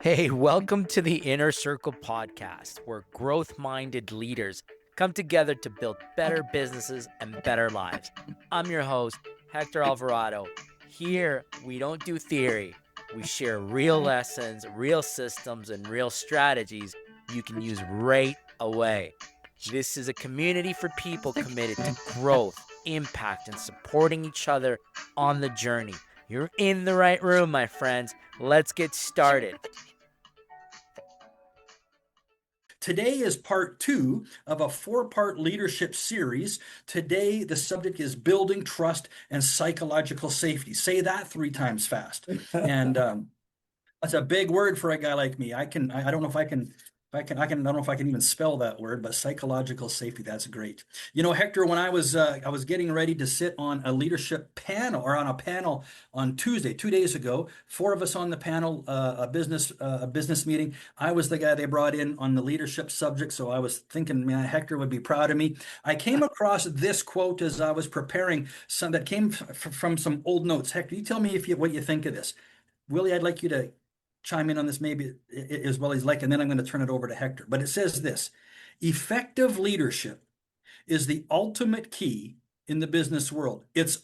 Hey, welcome to the Inner Circle podcast, where growth minded leaders come together to build better businesses and better lives. I'm your host, Hector Alvarado. Here, we don't do theory, we share real lessons, real systems, and real strategies you can use right away. This is a community for people committed to growth, impact, and supporting each other on the journey. You're in the right room, my friends. Let's get started. Today is part two of a four-part leadership series. Today, the subject is building trust and psychological safety. Say that 3 times fast. And that's a big word for a guy like me. I don't know if I can, I don't know if I can even spell that word, but psychological safety, that's great. You know, Hector, when I was getting ready to sit on a leadership panel or on a panel on Tuesday, 2 days ago, four of us on the panel, a business meeting. I was the guy they brought in on the leadership subject. So I was thinking, man, Hector would be proud of me. I came across this quote as I was preparing some that came from some old notes. Hector, you tell me what you think of this. Willie, I'd like you to chime in on this maybe as well as like, and then I'm going to turn it over to Hector. But it says this: effective leadership is the ultimate key in the business world. It's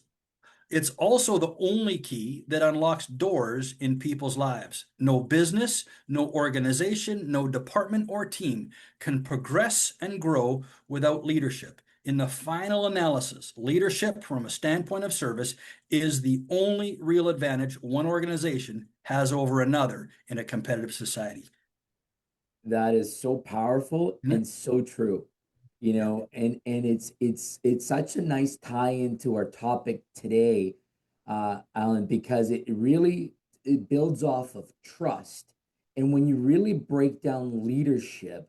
also the only key that unlocks doors in people's lives. No business, no organization, no department or team can progress and grow without leadership. In the final analysis, leadership from a standpoint of service is the only real advantage one organization has over another in a competitive society. That is so powerful Isn't and it? so true. And it's such a nice tie into our topic today, Alan, because it builds off of trust. And when you really break down leadership,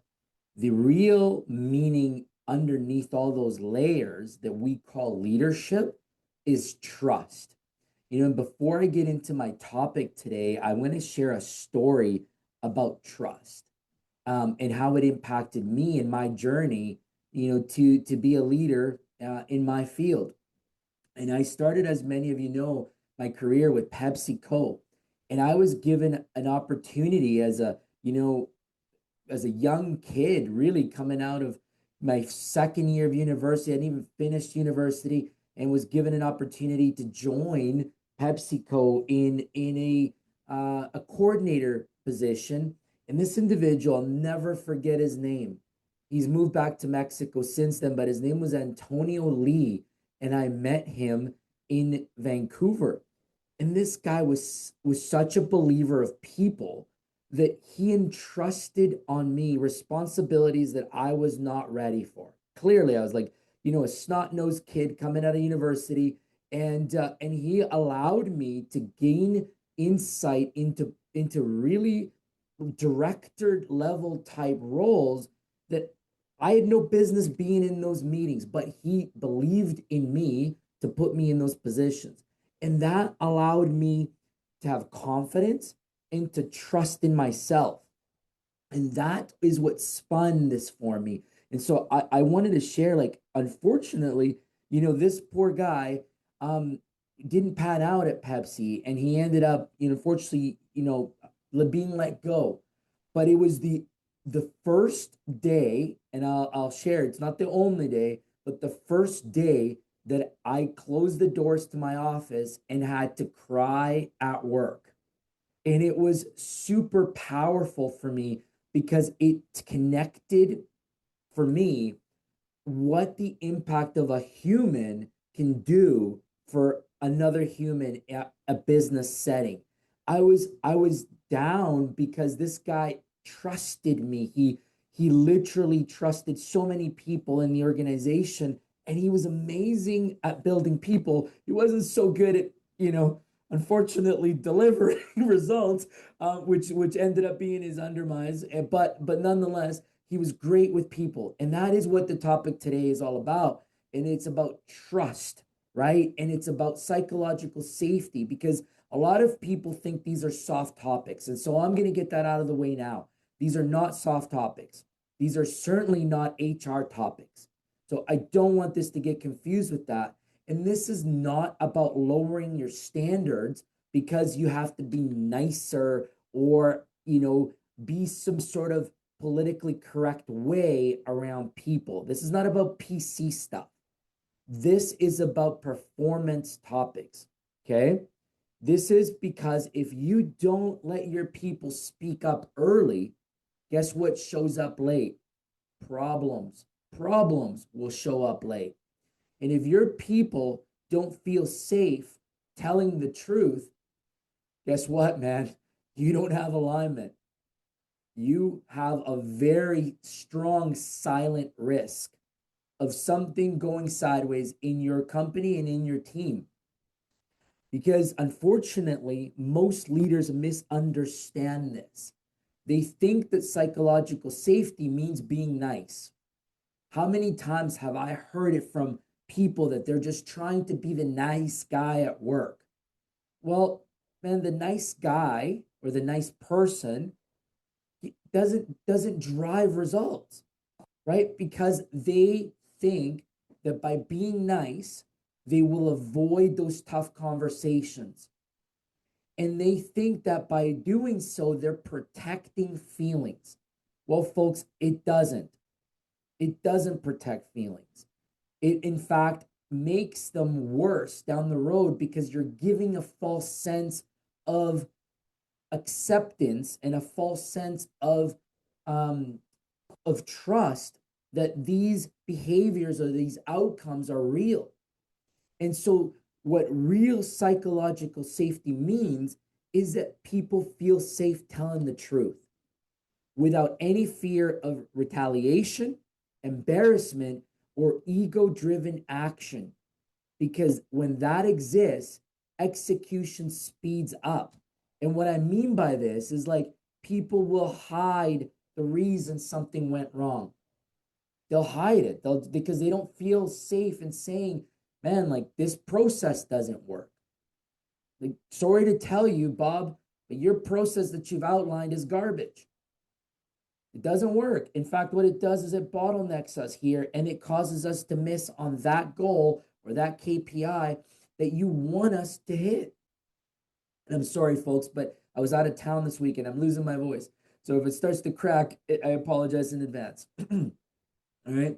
the real meaning underneath all those layers that we call leadership is trust. And before I get into my topic today, I want to share a story about trust, and how it impacted me in my journey, to be a leader in my field. And I started, as many of you know, my career with PepsiCo, and I was given an opportunity as a young kid, really coming out of my second year of university. I hadn't even finished university, and was given an opportunity to join PepsiCo in a coordinator position. And this individual, I'll never forget his name. He's moved back to Mexico since then, but his name was Antonio Lee, and I met him in Vancouver. And this guy was such a believer of people that he entrusted on me responsibilities that I was not ready for. Clearly, I was like, a snot-nosed kid coming out of university, and he allowed me to gain insight into really director level type roles that I had no business being in those meetings, but he believed in me to put me in those positions. And that allowed me to have confidence and to trust in myself. And that is what spun this for me. And so I wanted to share, like, unfortunately, this poor guy didn't pan out at Pepsi, and he ended up, unfortunately, being let go. But it was the first day, and I'll share, it's not the only day, but the first day that I closed the doors to my office and had to cry at work. And it was super powerful for me because it connected for me what the impact of a human can do for another human at a business setting. I was down because this guy trusted me. He literally trusted so many people in the organization, and he was amazing at building people. He wasn't so good at, unfortunately, delivering results, which ended up being his undermines. But nonetheless, he was great with people, and that is what the topic today is all about. And it's about trust, right? And it's about psychological safety, because a lot of people think these are soft topics, and so I'm going to get that out of the way now. These are not soft topics. These are certainly not HR topics. So I don't want this to get confused with that. And this is not about lowering your standards because you have to be nicer or be some sort of politically correct way around people. This is not about PC stuff. This is about performance topics. Okay. This is because if you don't let your people speak up early, guess what shows up late? Problems. Problems will show up late. And if your people don't feel safe telling the truth, guess what, man? You don't have alignment. You have a very strong silent risk of something going sideways in your company and in your team. Because unfortunately, most leaders misunderstand this. They think that psychological safety means being nice. How many times have I heard it from people that they're just trying to be the nice guy at work? Well, man, the nice guy or the nice person doesn't drive results, right? Because they think that by being nice, they will avoid those tough conversations. And they think that by doing so, they're protecting feelings. Well, folks, it doesn't. It doesn't protect feelings. It, in fact, makes them worse down the road because you're giving a false sense of acceptance and a false sense of trust that these behaviors or these outcomes are real. And so what real psychological safety means is that people feel safe telling the truth without any fear of retaliation, embarrassment, or ego-driven action. Because when that exists, execution speeds up. And what I mean by this is like people will hide the reason something went wrong. They'll hide it because they don't feel safe in saying, man, like this process doesn't work. Like, sorry to tell you, Bob, but your process that you've outlined is garbage. It doesn't work. In fact, what it does is it bottlenecks us here and it causes us to miss on that goal or that KPI that you want us to hit. And I'm sorry, folks, but I was out of town this week and I'm losing my voice. So if it starts to crack, I apologize in advance. All right.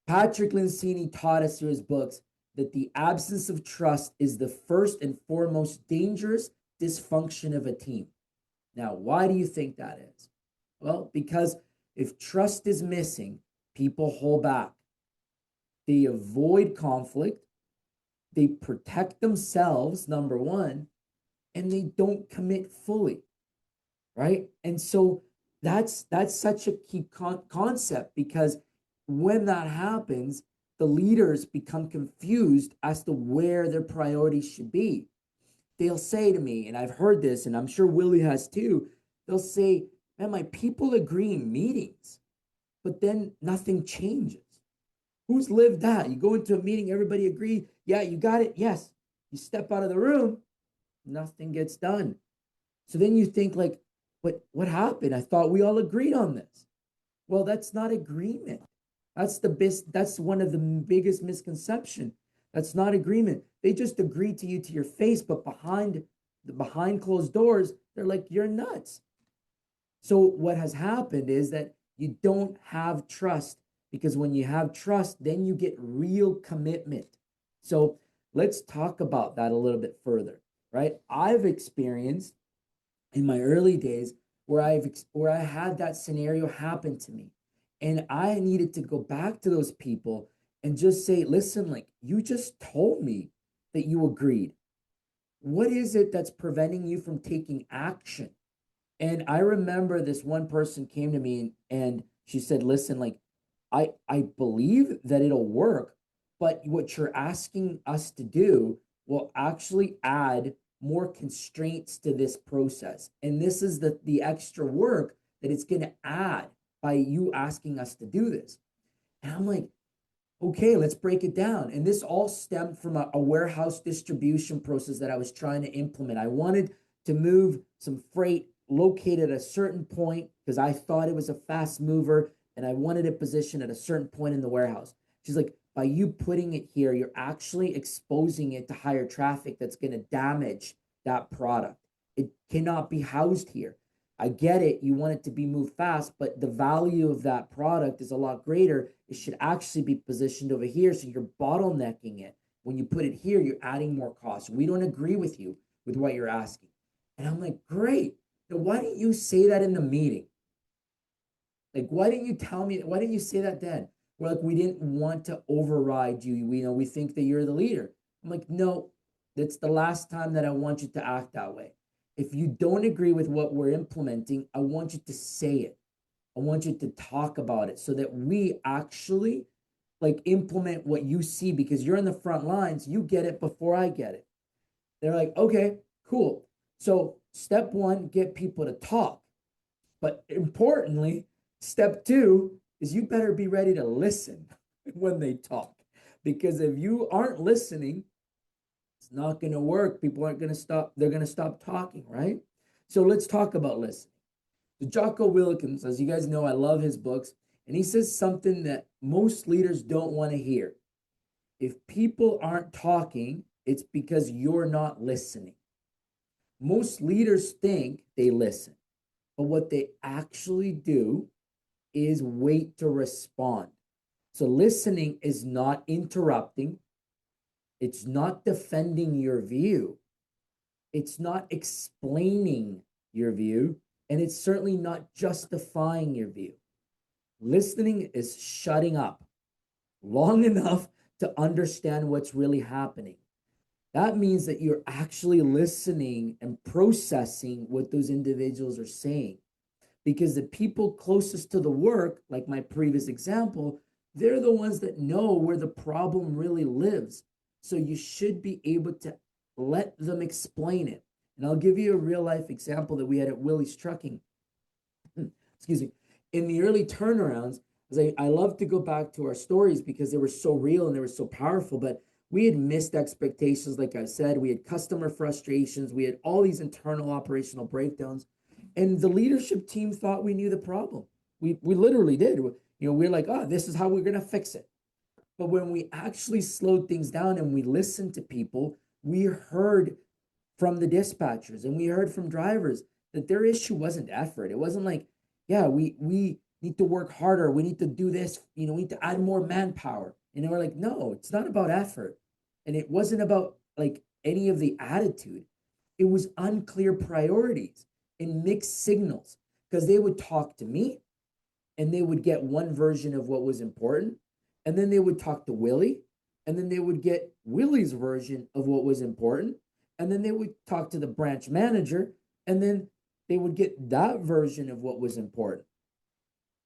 Patrick Lencioni taught us through his books that the absence of trust is the first and foremost dangerous dysfunction of a team. Now, why do you think that is? Well, because if trust is missing, people hold back. They avoid conflict. They protect themselves, number one, and they don't commit fully, right? And so that's such a key concept because when that happens, the leaders become confused as to where their priorities should be. They'll say to me, and I've heard this, and I'm sure Willie has too, they'll say, man, my people agree in meetings, but then nothing changes. Who's lived that? You go into a meeting, everybody agree, yeah, you got it, yes. You step out of the room, nothing gets done. So then you think like, what happened? I thought we all agreed on this. Well, that's not agreement. That's one of the biggest misconception. That's not agreement. They just agree to you to your face, but behind closed doors, they're like, you're nuts. So what has happened is that you don't have trust because when you have trust, then you get real commitment. So let's talk about that a little bit further, right? I've experienced in my early days where I had that scenario happen to me. And I needed to go back to those people and just say, listen, like you just told me that you agreed. What is it that's preventing you from taking action? And I remember this one person came to me and she said, listen, like I believe that it'll work, but what you're asking us to do will actually add more constraints to this process. And this is the extra work that it's going to add by you asking us to do this. And I'm like, okay, let's break it down. And this all stemmed from a warehouse distribution process that I was trying to implement. I wanted to move some freight located at a certain point because I thought it was a fast mover and I wanted it positioned at a certain point in the warehouse. She's like, by you putting it here, you're actually exposing it to higher traffic that's going to damage that product. It cannot be housed here. I get it. You want it to be moved fast, but the value of that product is a lot greater. It should actually be positioned over here. So you're bottlenecking it. When you put it here, you're adding more cost. We don't agree with you with what you're asking. And I'm like, great. Now, why didn't you say that in the meeting? Like, why didn't you tell me? Why didn't you say that then? We're like, we didn't want to override you. We think that you're the leader. I'm like, no, that's the last time that I want you to act that way. If you don't agree with what we're implementing, I want you to say it. I want you to talk about it so that we actually like implement what you see, because you're in the front lines. You get it before I get it. They're like, okay, cool. So step one, get people to talk. But importantly, step two is you better be ready to listen when they talk. Because if you aren't listening, it's not going to work. People aren't going to stop. They're going to stop talking, right? So let's talk about listening. So Jocko Willikins, as you guys know, I love his books. And he says something that most leaders don't want to hear. If people aren't talking, it's because you're not listening. Most leaders think they listen, but what they actually do is wait to respond. So listening is not interrupting. It's not defending your view. It's not explaining your view. And it's certainly not justifying your view. Listening is shutting up long enough to understand what's really happening. That means that you're actually listening and processing what those individuals are saying. Because the people closest to the work, like my previous example, they're the ones that know where the problem really lives. So you should be able to let them explain it. And I'll give you a real life example that we had at Willie's Trucking. Excuse me. In the early turnarounds, I love to go back to our stories because they were so real and they were so powerful, but we had missed expectations. Like I said, we had customer frustrations. We had all these internal operational breakdowns. And the leadership team thought we knew the problem. We literally did. We're like, oh, this is how we're going to fix it. But when we actually slowed things down and we listened to people, we heard from the dispatchers and we heard from drivers that their issue wasn't effort. It wasn't like, yeah, we need to work harder. We need to do this. We need to add more manpower. And they were like, no, it's not about effort. And it wasn't about like any of the attitude. It was unclear priorities and mixed signals, because they would talk to me and they would get one version of what was important. And then they would talk to Willie and then they would get Willie's version of what was important. And then they would talk to the branch manager and then they would get that version of what was important.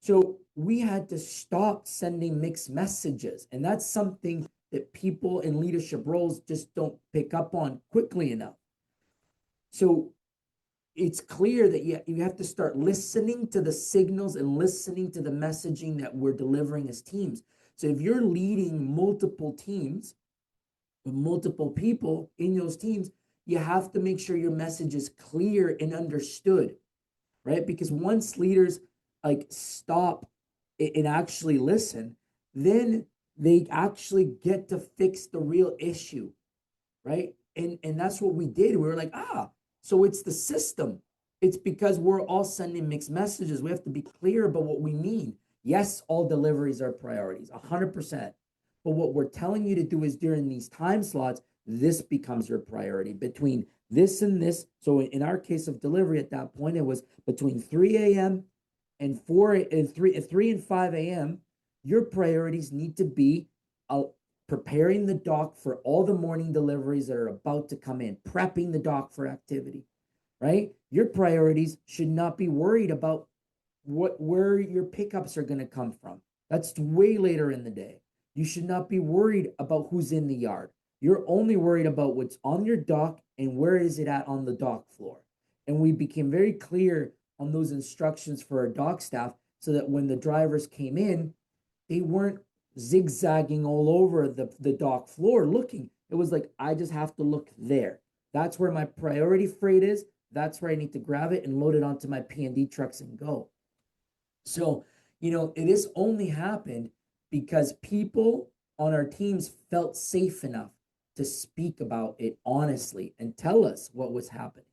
So we had to stop sending mixed messages. And that's something that people in leadership roles just don't pick up on quickly enough. So it's clear that you have to start listening to the signals and listening to the messaging that we're delivering as teams. So if you're leading multiple teams with multiple people in those teams, you have to make sure your message is clear and understood, right? Because once leaders like stop and actually listen, then they actually get to fix the real issue, right? And that's what we did. We were like, so it's the system. It's because we're all sending mixed messages. We have to be clear about what we mean. Yes, all deliveries are priorities, 100%. But what we're telling you to do is during these time slots, this becomes your priority between this and this. So in our case of delivery at that point, it was between 3 a.m. and 3 and 5 a.m. Your priorities need to be preparing the dock for all the morning deliveries that are about to come in, prepping the dock for activity, right? Your priorities should not be worried about where your pickups are going to come from. That's way later in the day. You should not be worried about who's in the yard. You're only worried about what's on your dock and where is it at on the dock floor. And we became very clear on those instructions for our dock staff so that when the drivers came in, they weren't zigzagging all over the dock floor looking. It was like, I just have to look there. That's where my priority freight is. That's where I need to grab it and load it onto my P&D trucks and go. So, this only happened because people on our teams felt safe enough to speak about it honestly and tell us what was happening.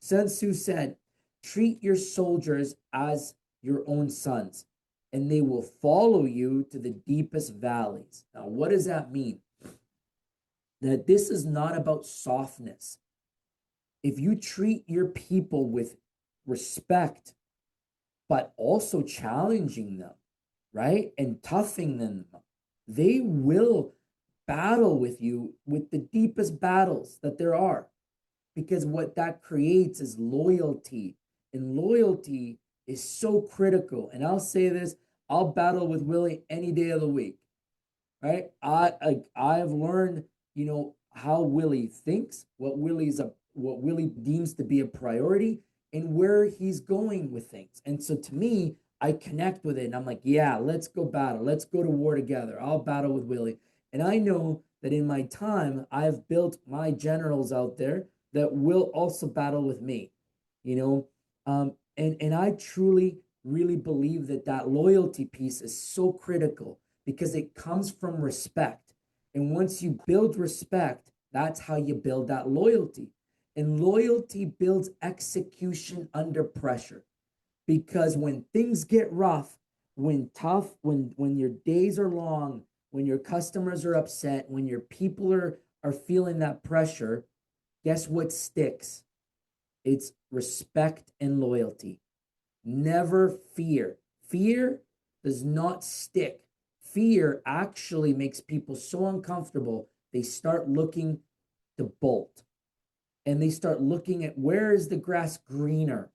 Sun Tzu said, Treat your soldiers as your own sons, and they will follow you to the deepest valleys. Now, what does that mean? That this is not about softness. If you treat your people with respect, but also challenging them, right? And toughing them, they will battle with you with the deepest battles that there are. Because what that creates is loyalty. And loyalty is so critical. And I'll say this, I'll battle with Willie any day of the week. Right? I've learned, how Willie thinks, what Willie deems to be a priority, and where he's going with things. And so to me, I connect with it, and I'm like, yeah, let's go battle. Let's go to war together. I'll battle with Willie. And I know that in my time, I've built my generals out there that will also battle with me, you know. And I truly, really believe that that loyalty piece is so critical because it comes from respect. And once you build respect, that's how you build that loyalty. And loyalty builds execution under pressure. Because when things get rough, when tough, when your days are long, when your customers are upset, when your people are feeling that pressure, guess what sticks? It's respect and loyalty. Never fear. Fear does not stick. Fear actually makes people so uncomfortable, they start looking to bolt. And they start looking at where is the grass greener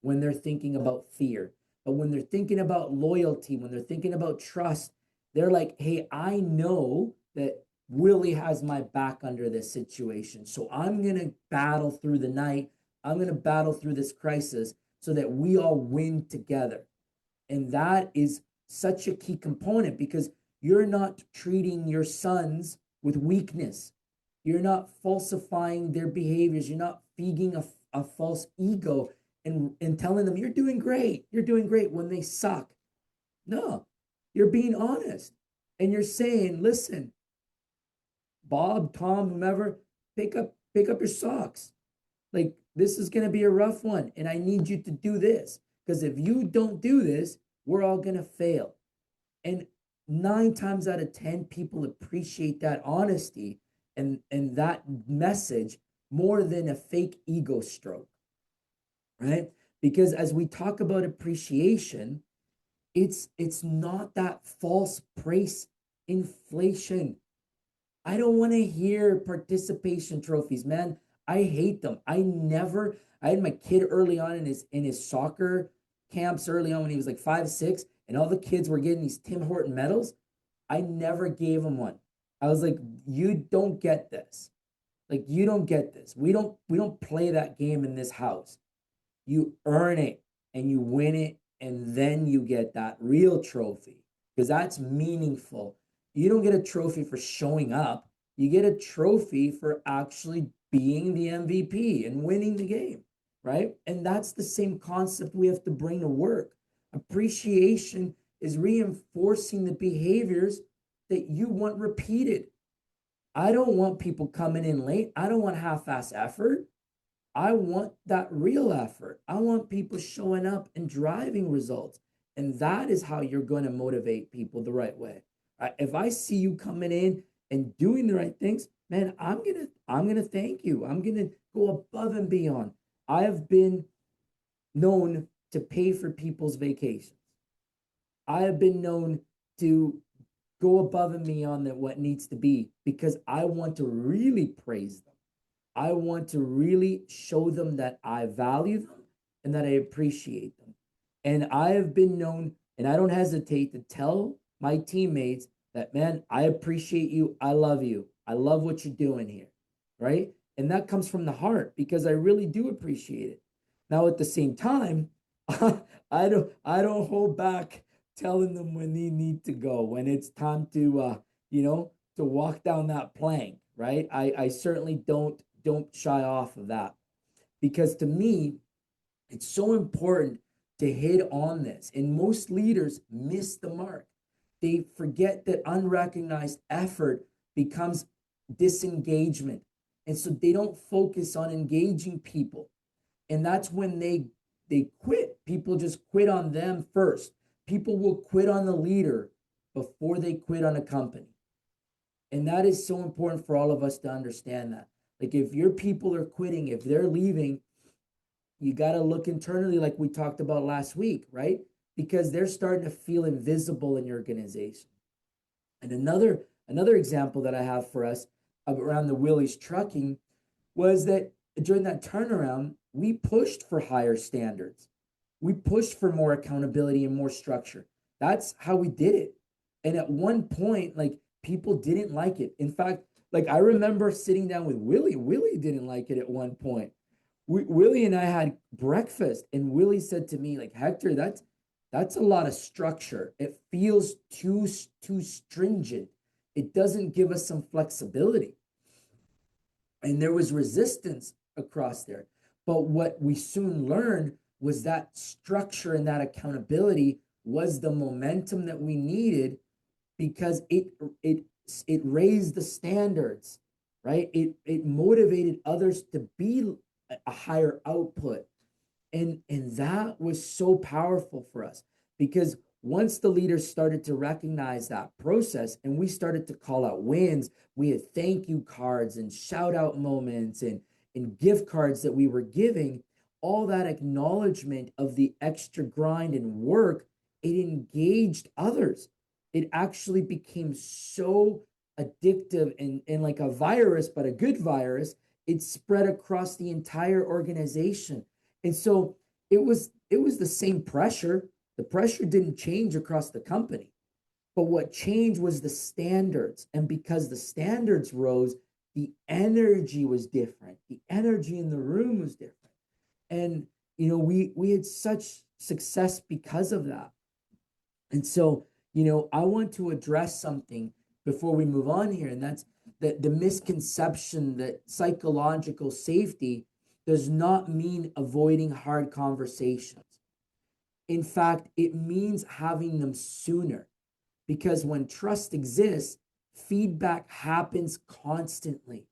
when they're thinking about fear. But when they're thinking about loyalty, when they're thinking about trust, they're like, hey, I know that Willie has my back under this situation. So I'm going to battle through the night. I'm going to battle through this crisis so that we all win together. And that is such a key component because you're not treating your sons with weakness. You're not falsifying their behaviors. You're not feeding a false ego and telling them you're doing great. You're doing great when they suck. No, you're being honest. And you're saying, listen, Bob, Tom, whomever, pick up your socks. Like, this is going to be a rough one. And I need you to do this. Because if you don't do this, we're all going to fail. And 9 times out of 10, people appreciate that honesty and that message more than a fake ego stroke. Right? Because as we talk about appreciation, it's not that false praise inflation. I don't want to hear participation trophies, man. I hate them. I had my kid early on in his soccer camps early on when he was like 5, 6, and all the kids were getting these Tim Horton medals. I never gave him one. I was like, you don't get this. Like, you don't get this. We don't play that game in this house. You earn it and you win it, and then you get that real trophy because that's meaningful. You don't get a trophy for showing up. You get a trophy for actually being the MVP and winning the game, right? And that's the same concept we have to bring to work. Appreciation is reinforcing the behaviors that you want repeated. I don't want people coming in late. I don't want half-ass effort. I want that real effort. I want people showing up and driving results. And that is how you're going to motivate people the right way. If I see you coming in and doing the right things, man, I'm going to thank you. I'm going to go above and beyond. I have been known to pay for people's vacations. I have been known to go above and beyond that what needs to be because I want to really praise them. I want to really show them that I value them and that I appreciate them. And I have been known, and I don't hesitate to tell my teammates that, man, I appreciate you. I love you. I love what you're doing here. Right. And that comes from the heart because I really do appreciate it. Now, at the same time, I don't hold back telling them when they need to go, when it's time to, to walk down that plank. Right. I certainly don't shy off of that because to me, it's so important to hit on this. And most leaders miss the mark. They forget that unrecognized effort becomes disengagement. And so they don't focus on engaging people. And that's when they they quit. People just quit on them first. People will quit on the leader before they quit on a company. And that is so important for all of us to understand that. Like if your people are quitting, if they're leaving, you got to look internally like we talked about last week, right? Because they're starting to feel invisible in your organization. And another example that I have for us around the Willys trucking was that during that turnaround, we pushed for higher standards. We pushed for more accountability and more structure. That's how we did it. And at one point, like people didn't like it. In fact, like I remember sitting down with Willie. Willie didn't like it at one point. Willie and I had breakfast, and Willie said to me, like, Hector, that's a lot of structure. It feels too stringent. It doesn't give us some flexibility. And there was resistance across there. But what we soon learned was that structure and that accountability was the momentum that we needed because it raised the standards, right? It motivated others to be a higher output. And that was so powerful for us because once the leaders started to recognize that process and we started to call out wins, we had thank you cards and shout out moments and gift cards that we were giving, all that acknowledgement of the extra grind and work, it engaged others. It actually became so addictive and like a virus, but a good virus. It spread across the entire organization. And so it was the same pressure. The pressure didn't change across the company. But what changed was the standards. And because the standards rose, the energy was different. The energy in the room was different. And we had such success because of that. And so, I want to address something before we move on here, and that's the misconception that psychological safety does not mean avoiding hard conversations. In fact, it means having them sooner because when trust exists, feedback happens constantly.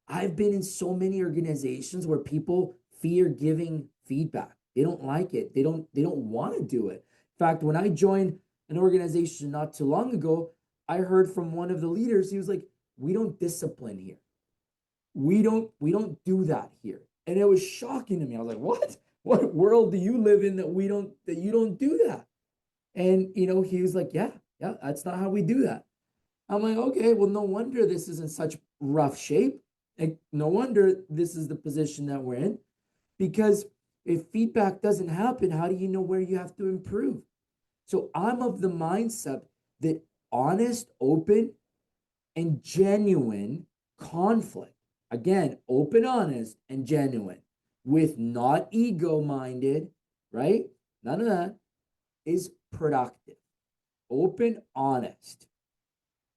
I've been in so many organizations where people fear giving feedback. They don't like it. They don't want to do it. In fact, when I joined an organization not too long ago, I heard from one of the leaders, he was like, "We don't discipline here. We don't do that here." And it was shocking to me. I was like, "What? What world do you live in that you don't do that?" And he was like, "Yeah, that's not how we do that." I'm like, "Okay, well, no wonder this is in such rough shape. Like, no wonder this is the position that we're in. Because if feedback doesn't happen, how do you know where you have to improve?" So I'm of the mindset that honest, open, and genuine conflict, again, open, honest, and genuine, with not ego-minded, right? None of that, is productive. Open, honest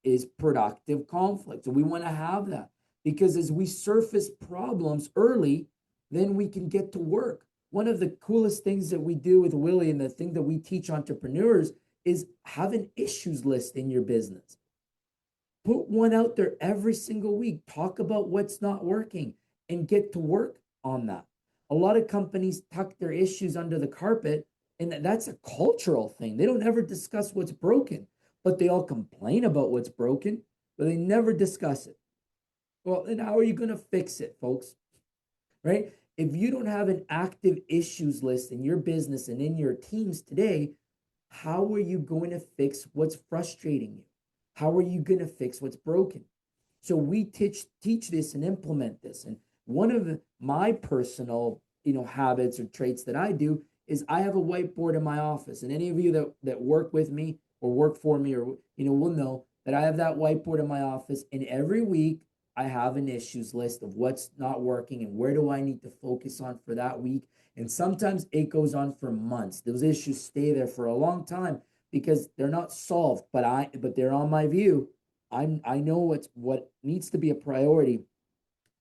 is productive conflict. So we want to have that because as we surface problems early, then we can get to work. One of the coolest things that we do with Willie and the thing that we teach entrepreneurs is have an issues list in your business. Put one out there every single week. Talk about what's not working and get to work on that. A lot of companies tuck their issues under the carpet, and that's a cultural thing. They don't ever discuss what's broken, but they all complain about what's broken, but they never discuss it. Well, then how are you going to fix it, folks? Right? If you don't have an active issues list in your business and in your teams today, how are you going to fix what's frustrating you? How are you going to fix what's broken? So we teach this and implement this. And one of my personal, habits or traits that I do is I have a whiteboard in my office. And any of you that work with me or work for me or, will know that I have that whiteboard in my office. And every week I have an issues list of what's not working and where do I need to focus on for that week. And sometimes it goes on for months. Those issues stay there for a long time because they're not solved, but they're on my view. I know what needs to be a priority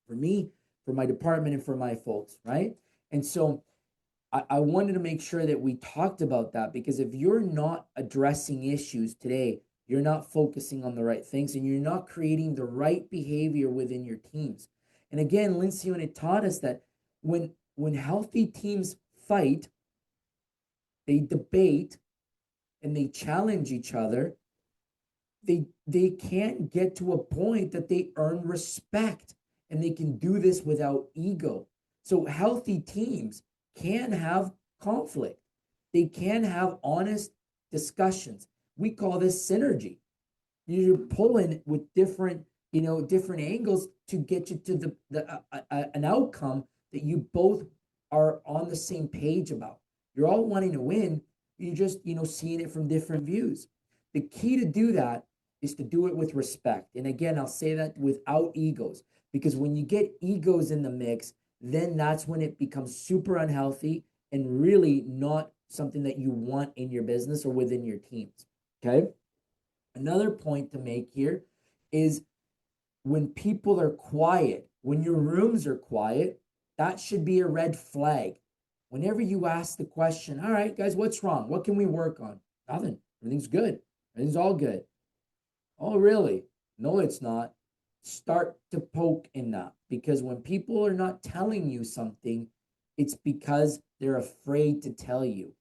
for me, for my department, and for my folks, right? And so I wanted to make sure that we talked about that because if you're not addressing issues today, you're not focusing on the right things and you're not creating the right behavior within your teams. And again, Lindsay, when it taught us that when healthy teams fight, they debate, and they challenge each other, they can't get to a point that they earn respect, and they can do this without ego. So healthy teams can have conflict. They can have honest discussions. We call this synergy. You're pulling with different, different angles to get you to an outcome that you both are on the same page about. You're all wanting to win. You're just, seeing it from different views. The key to do that is to do it with respect. And again, I'll say that without egos, because when you get egos in the mix, then that's when it becomes super unhealthy and really not something that you want in your business or within your teams. Okay. Another point to make here is when people are quiet, when your rooms are quiet, that should be a red flag. Whenever you ask the question, all right, guys, what's wrong? What can we work on? Nothing. Everything's good. Everything's all good. Oh, really? No, it's not. Start to poke in that, because when people are not telling you something, it's because they're afraid to tell you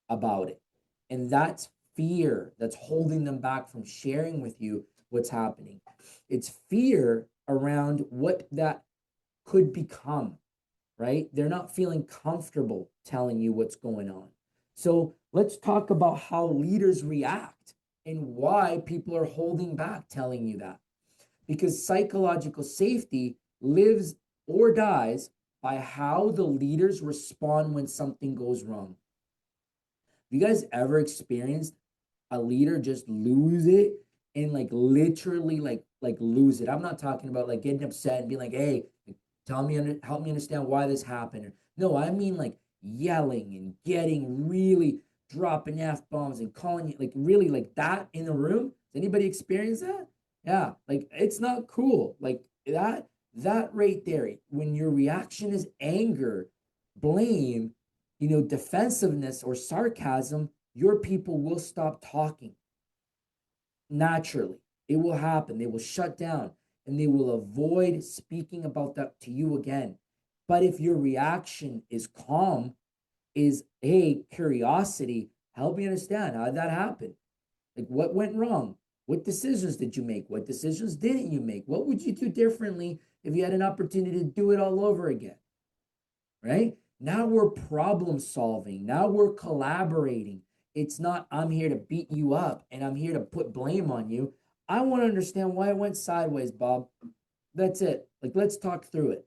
about it. And that's fear that's holding them back from sharing with you what's happening. It's fear around what that could become, right? They're not feeling comfortable telling you what's going on. So let's talk about how leaders react and why people are holding back telling you that. Because psychological safety lives or dies by how the leaders respond when something goes wrong. Have you guys ever experienced a leader just lose it and literally lose it? I'm not talking about getting upset and being like, hey, help me understand why this happened. No, I mean yelling and getting really dropping F-bombs and calling you really that in the room. Has anybody experienced that? Yeah, it's not cool. That right there, when your reaction is anger, blame, defensiveness or sarcasm, your people will stop talking. Naturally, it will happen. They will shut down and they will avoid speaking about that to you again. But if your reaction is calm, is, hey, curiosity, help me understand how did that happen? What went wrong? What decisions did you make? What decisions didn't you make? What would you do differently if you had an opportunity to do it all over again? Right? Now we're problem solving. Now we're collaborating. It's not, I'm here to beat you up and I'm here to put blame on you. I want to understand why it went sideways, Bob. That's it. Let's talk through it.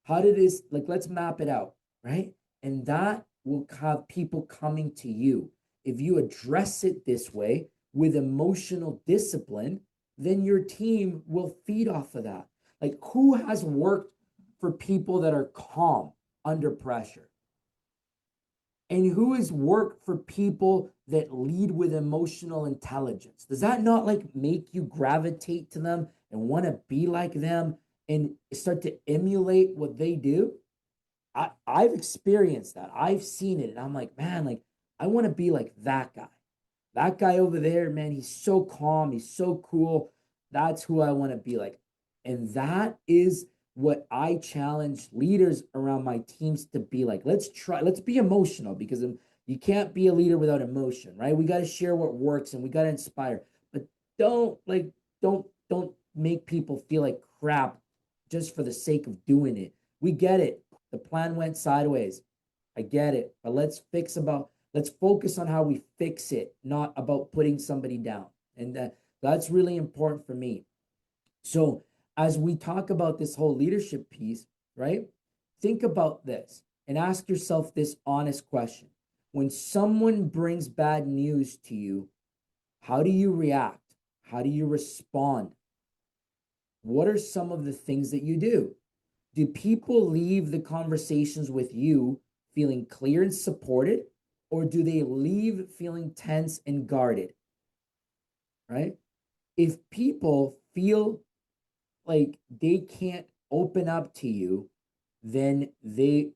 How did this, let's map it out, right? And that will have people coming to you. If you address it this way with emotional discipline, then your team will feed off of that. Who has worked for people that are calm under pressure? And who has worked for people that lead with emotional intelligence? Does that not make you gravitate to them and want to be like them and start to emulate what they do? I've experienced that. I've seen it. And I'm like, man, I want to be like that guy. That guy over there, man, he's so calm. He's so cool. That's who I want to be like. And that is what I challenge leaders around my teams to be like. Let's be emotional, because you can't be a leader without emotion, right? We got to share what works and we got to inspire, but don't make people feel like crap just for the sake of doing it. We get it. The plan went sideways. I get it, but let's focus on how we fix it, not about putting somebody down. And that's really important for me. So as we talk about this whole leadership piece, right? Think about this and ask yourself this honest question. When someone brings bad news to you, how do you react? How do you respond? What are some of the things that you do? Do people leave the conversations with you feeling clear and supported, or do they leave feeling tense and guarded? Right? If people feel like they can't open up to you, then they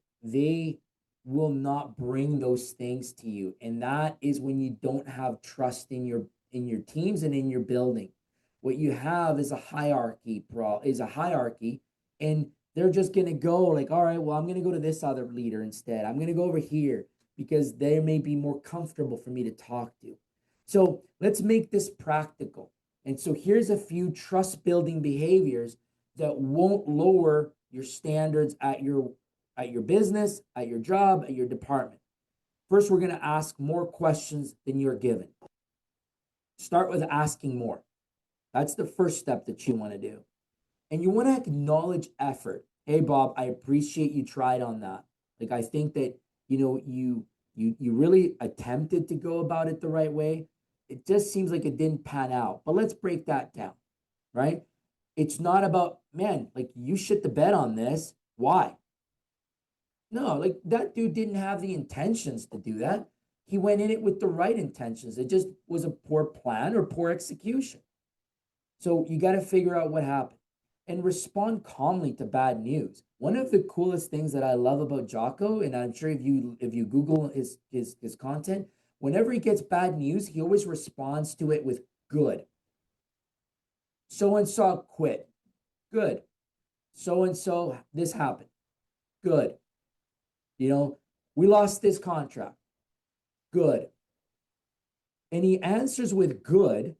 will not bring those things to you. And that is when you don't have trust in your teams and in your building. What you have is a hierarchy, and they're just going to go all right, well, I'm going to go to this other leader instead. I'm going to go over here. because they may be more comfortable for me to talk to. So let's make this practical. And so here's a few trust building behaviors that won't lower your standards at your business, at your job, at your department. First, we're going to ask more questions than you're given. Start with asking more. That's the first step that you want to do. And you want to acknowledge effort. Hey, Bob, I appreciate you tried on that. Like, I think that, you really attempted to go about it the right way. It just seems like it didn't pan out. But let's break that down, right? It's not about, man, like, you shit the bed on this. Why? No, like, that dude didn't have the intentions to do that. He went in it with the right intentions. It just was a poor plan or poor execution. So you got to figure out what happened and respond calmly to bad news. One of the coolest things that I love about Jocko, and I'm sure if you Google his content, whenever he gets bad news, he always responds to it with good. So and so quit. Good. So and so this happened. Good. We lost this contract. Good. And he answers with good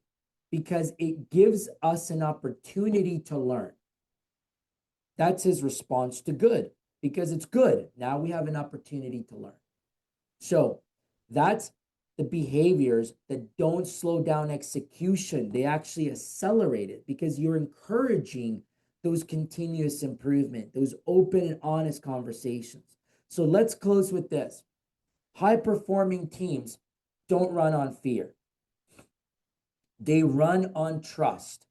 because it gives us an opportunity to learn. That's his response to good, because it's good. Now we have an opportunity to learn. So that's the behaviors that don't slow down execution. They actually accelerate it because you're encouraging those continuous improvement, those open and honest conversations. So let's close with this. High-performing teams don't run on fear. They run on trust.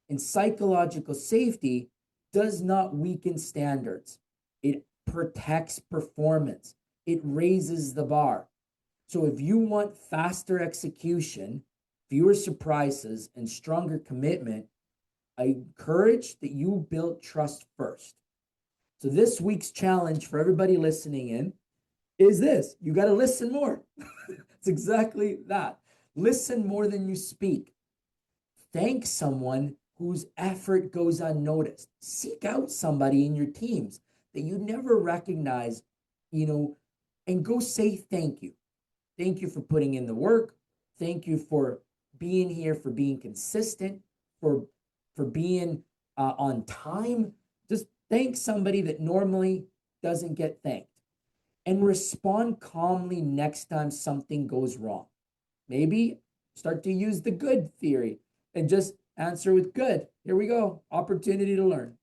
And psychological safety does not weaken standards. It protects performance. It raises the bar. So if you want faster execution, fewer surprises, and stronger commitment, I encourage that you build trust first. So this week's challenge for everybody listening in is this. You got to listen more. It's exactly that. Listen more than you speak. Thank someone whose effort goes unnoticed. Seek out somebody in your teams that you never recognize, and go say thank you. Thank you for putting in the work. Thank you for being here, for being consistent, for being on time. Just thank somebody that normally doesn't get thanked. And respond calmly next time something goes wrong. Maybe start to use the good theory and just answer with good. Here we go. Opportunity to learn.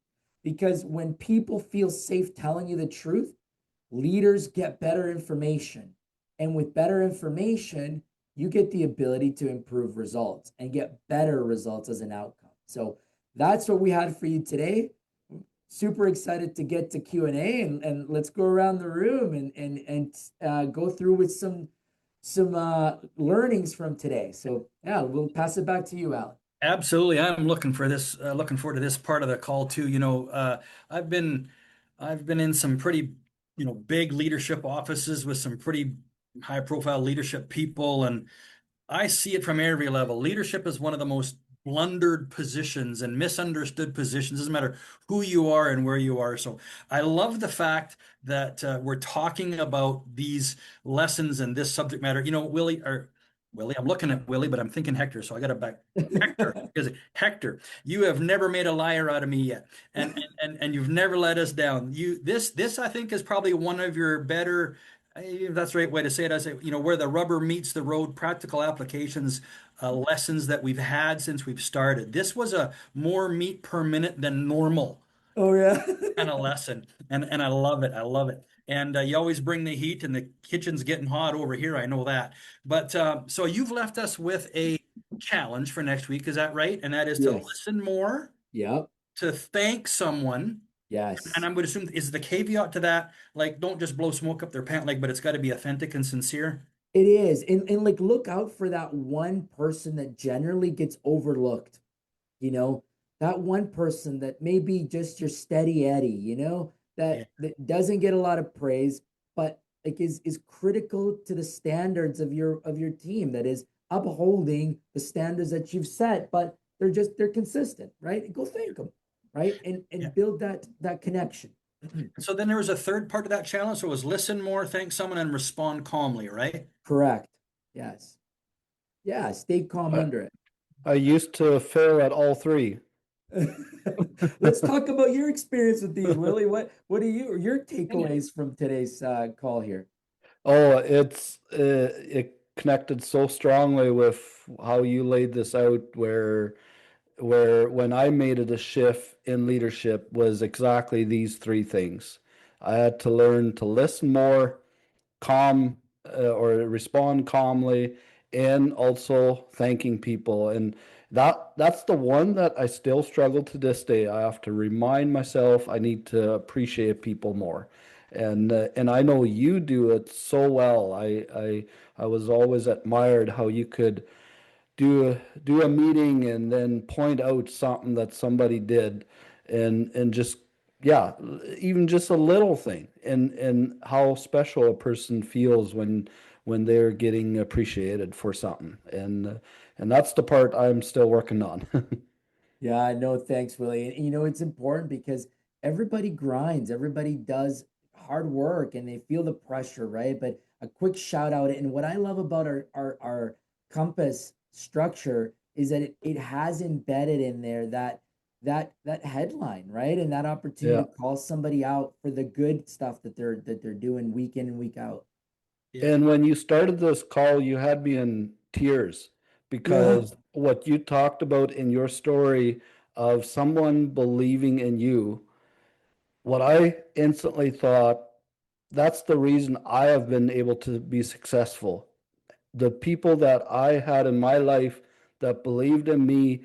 Because when people feel safe telling you the truth, leaders get better information. And with better information, you get the ability to improve results and get better results as an outcome. So that's what we had for you today. Super excited to get to Q&A, and let's go around the room and go through with some learnings from today. So yeah, we'll pass it back to you, Alan. Absolutely. I'm looking forward to this part of the call too. I've been in some pretty, big leadership offices with some pretty high profile leadership people, and I see it from every level. Leadership is one of the most blundered positions and misunderstood positions. Doesn't matter who you are and where you are. So I love the fact that we're talking about these lessons and this subject matter. Willie, I'm looking at Willie, but I'm thinking Hector, so I got to back Hector, because Hector, you have never made a liar out of me yet, and you've never let us down. This I think is probably one of your better, if that's the right way to say it. I say, where the rubber meets the road, practical applications, lessons that we've had since we've started. This was a more meat per minute than normal. Oh yeah. Kind of lesson, and I love it. I love it. And you always bring the heat, and the kitchen's getting hot over here. I know that. But so you've left us with a challenge for next week. Is that right? And that is to listen more. Yep. To thank someone. Yes. And I'm going to assume, is the caveat to that, like, don't just blow smoke up their pant leg, but it's got to be authentic and sincere. It is. And like, look out for that one person that generally gets overlooked. That one person that may be just your steady Eddie, that doesn't get a lot of praise, but like is critical to the standards of your team, that is upholding the standards that you've set, but they're consistent, right? Go thank them, right? And build that connection. So then there was a third part of that challenge. So it was listen more, thank someone, and respond calmly, right? Correct. Yes. Yeah. Stay calm I, under it. I used to fail at all three. Let's talk about your experience with these, Willie. What are your takeaways from today's call here? Oh, it connected so strongly with how you laid this out, where when I made it a shift in leadership was exactly these three things. I had to learn to listen more, calm or respond calmly, and also thanking people. And that's the one that I still struggle to this day. I have to remind myself I need to appreciate people more. And I know you do it so well. I was always admired how you could do a meeting and then point out something that somebody did, and just, yeah, even just a little thing, and how special a person feels when they're getting appreciated for something. And that's the part I'm still working on. Yeah, no, thanks, Willie. And it's important because everybody grinds, everybody does hard work and they feel the pressure, right? But a quick shout out, and what I love about our compass structure is that it has embedded in there that headline, right? And that opportunity Yeah. to call somebody out for the good stuff that they're doing week in and week out. Yeah. And when you started this call, you had me in tears Yeah. because what you talked about in your story of someone believing in you, what I instantly thought, that's the reason I have been able to be successful. The people that I had in my life that believed in me,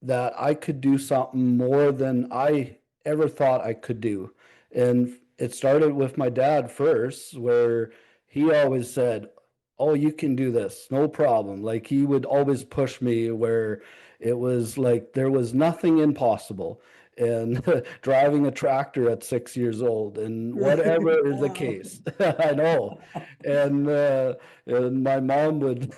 that I could do something more than I ever thought I could do. And it started with my dad first, where he always said, "Oh, you can do this, no problem." Like he would always push me where it was like there was nothing impossible. And driving a tractor at 6 years old, and Right. whatever the Wow. case, I know. And and my mom would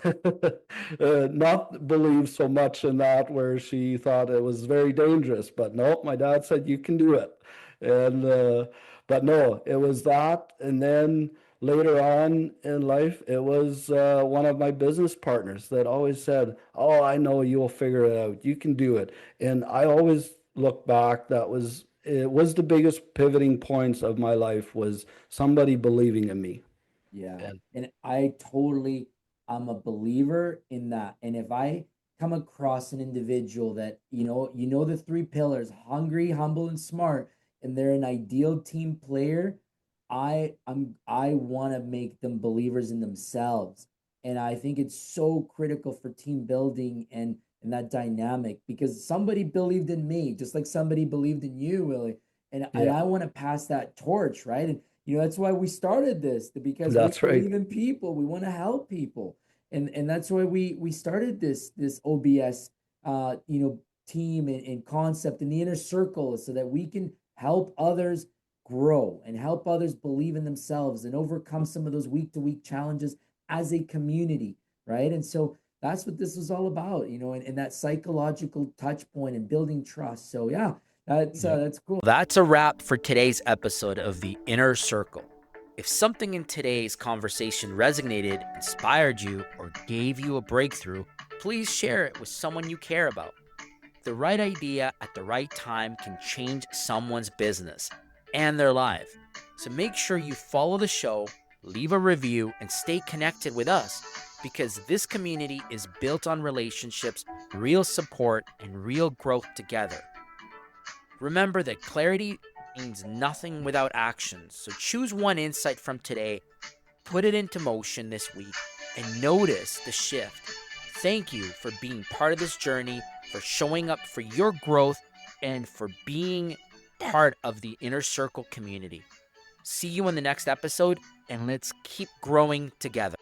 not believe so much in that, where she thought it was very dangerous. But no, my dad said you can do it. And but no, it was that. And then later on in life, it was one of my business partners that always said, "Oh, I know you'll figure it out. You can do it." And I always look back, it was the biggest pivoting points of my life, was somebody believing in me. Yeah. And And I'm a believer in that. And if I come across an individual that, the three pillars, hungry, humble, and smart, and they're an ideal team player, I want to make them believers in themselves. And I think it's so critical for team building and that dynamic, because somebody believed in me, just like somebody believed in you, Willie. And yeah, I want to pass that torch, right? And that's why we started this, because we that's right. believe in people. We want to help people. And that's why we started this OBS team and concept in the inner circle, so that we can help others grow and help others believe in themselves and overcome some of those week to week challenges as a community, right? And so that's what this was all about, and that psychological touch point and building trust. So yeah, that's cool. That's a wrap for today's episode of The Inner Circle. If something in today's conversation resonated, inspired you, or gave you a breakthrough, please share it with someone you care about. The right idea at the right time can change someone's business and their life. So make sure you follow the show, leave a review, and stay connected with us, because this community is built on relationships, real support, and real growth together. Remember that clarity means nothing without action. So choose one insight from today, put it into motion this week, and notice the shift. Thank you for being part of this journey, for showing up for your growth, and for being part of the Inner Circle community. See you in the next episode, and let's keep growing together.